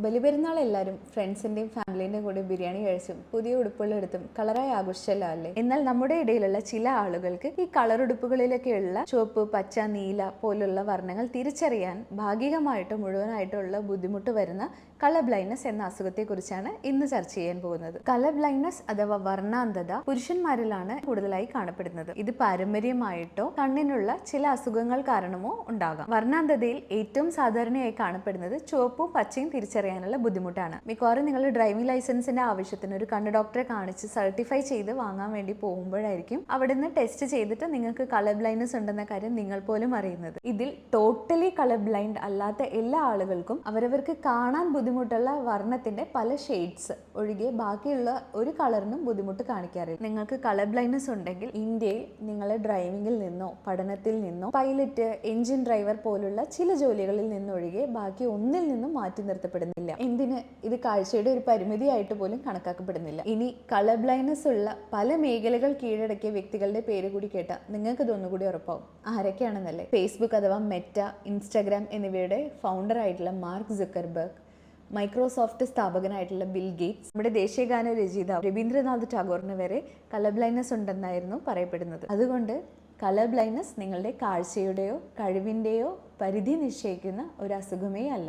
ബലിപെരുന്നാൾ എല്ലാവരും ഫ്രണ്ട്സിൻ്റെയും ഫാമിലീൻ്റെയും കൂടെ ബിരിയാണി കഴിച്ചും പുതിയ ഉടുപ്പുകളെടുത്തും കളറായി ആഘോഷിച്ചല്ലോ അല്ലേ. എന്നാൽ നമ്മുടെ ഇടയിലുള്ള ചില ആളുകൾക്ക് ഈ കളർ ഉടുപ്പുകളിലൊക്കെയുള്ള ചുവപ്പ്, പച്ച, നീല പോലുള്ള വർണ്ണങ്ങൾ തിരിച്ചറിയാൻ ഭാഗികമായിട്ടോ മുഴുവനായിട്ടോ ഉള്ള ബുദ്ധിമുട്ട് വരുന്ന കളർ ബ്ലൈൻഡ്നെസ് എന്ന അസുഖത്തെക്കുറിച്ചാണ് ഇന്ന് ചർച്ച ചെയ്യാൻ പോകുന്നത്. കളർ ബ്ലൈൻഡ്നെസ് അഥവാ വർണ്ണാന്ധത പുരുഷന്മാരിലാണ് കൂടുതലായി കാണപ്പെടുന്നത്. ഇത് പാരമ്പര്യമായിട്ടോ കണ്ണിനുള്ള ചില അസുഖങ്ങൾ കാരണമോ ഉണ്ടാകാം. വർണ്ണാന്ധതയിൽ ഏറ്റവും സാധാരണയായി കാണപ്പെടുന്നത് ചുവപ്പും പച്ചയും തിരിച്ചറിയാനുള്ള ബുദ്ധിമുട്ടാണ്. മിക്കവാറും നിങ്ങൾ ഡ്രൈവിംഗ് ലൈസൻസിന്റെ ആവശ്യത്തിന് ഒരു കണ്ണ് ഡോക്ടറെ കാണിച്ച് സർട്ടിഫൈ ചെയ്ത് വാങ്ങാൻ വേണ്ടി പോകുമ്പോഴായിരിക്കും അവിടെ നിന്ന് ടെസ്റ്റ് ചെയ്തിട്ട് നിങ്ങൾക്ക് കളർ ബ്ലൈൻഡ്നെസ് ഉണ്ടെന്ന കാര്യം നിങ്ങൾ പോലും അറിയുന്നത്. ഇതിൽ ടോട്ടലി കളർ ബ്ലൈൻഡ് അല്ലാത്ത എല്ലാ ആളുകൾക്കും അവരവർക്ക് കാണാൻ ബുദ്ധിമുട്ടുള്ള വർണ്ണത്തിന്റെ പല ഷെയ്ഡ്സ് ഒഴികെ ബാക്കിയുള്ള ഒരു കളറിനും ബുദ്ധിമുട്ട് കാണിക്കാറില്ല. നിങ്ങൾക്ക് കളർ ബ്ലൈൻഡ്നെസ് ഉണ്ടെങ്കിൽ ഇന്ത്യയിൽ നിങ്ങളെ ഡ്രൈവിംഗിൽ നിന്നോ പഠനത്തിൽ നിന്നോ പൈലറ്റ്, എഞ്ചിൻ ഡ്രൈവർ പോലുള്ള ചില ജോലികളിൽ നിന്നൊഴികെ ബാക്കി ഒന്നിൽ നിന്നും മാറ്റി നിർത്തപ്പെടുന്നില്ല. എന്തിന്, ഇത് കാഴ്ചയുടെ ഒരു പരിമിതിയായിട്ട് പോലും കണക്കാക്കപ്പെടുന്നില്ല. ഇനി കളർ ബ്ലൈൻഡ്നെസ് ഉള്ള പല മേഖലകൾ കീഴടക്കിയ വ്യക്തികളുടെ പേര് കൂടി കേട്ടാൽ നിങ്ങൾക്ക് ഇതൊന്നുകൂടി ഉറപ്പാവും. ആരൊക്കെയാണെന്നല്ലേ? ഫേസ്ബുക്ക് അഥവാ മെറ്റ, ഇൻസ്റ്റാഗ്രാം എന്നിവയുടെ ഫൗണ്ടർ ആയിട്ടുള്ള മാർക്ക് സുക്കർബർഗ്, മൈക്രോസോഫ്റ്റ് സ്ഥാപകനായിട്ടുള്ള ബിൽ ഗേറ്റ്സ്, നമ്മുടെ ദേശീയഗാന രചയിതാവ് രവീന്ദ്രനാഥ് ടാഗോറിന് വരെ കളർ ബ്ലൈൻഡ്നെസ് ഉണ്ടെന്നായിരുന്നു പറയപ്പെടുന്നത്. അതുകൊണ്ട് കളർ ബ്ലൈൻഡ്നെസ് നിങ്ങളുടെ കാഴ്ചയുടെയോ കഴിവിൻ്റെയോ പരിധി നിശ്ചയിക്കുന്ന ഒരു അസുഖമേ അല്ല.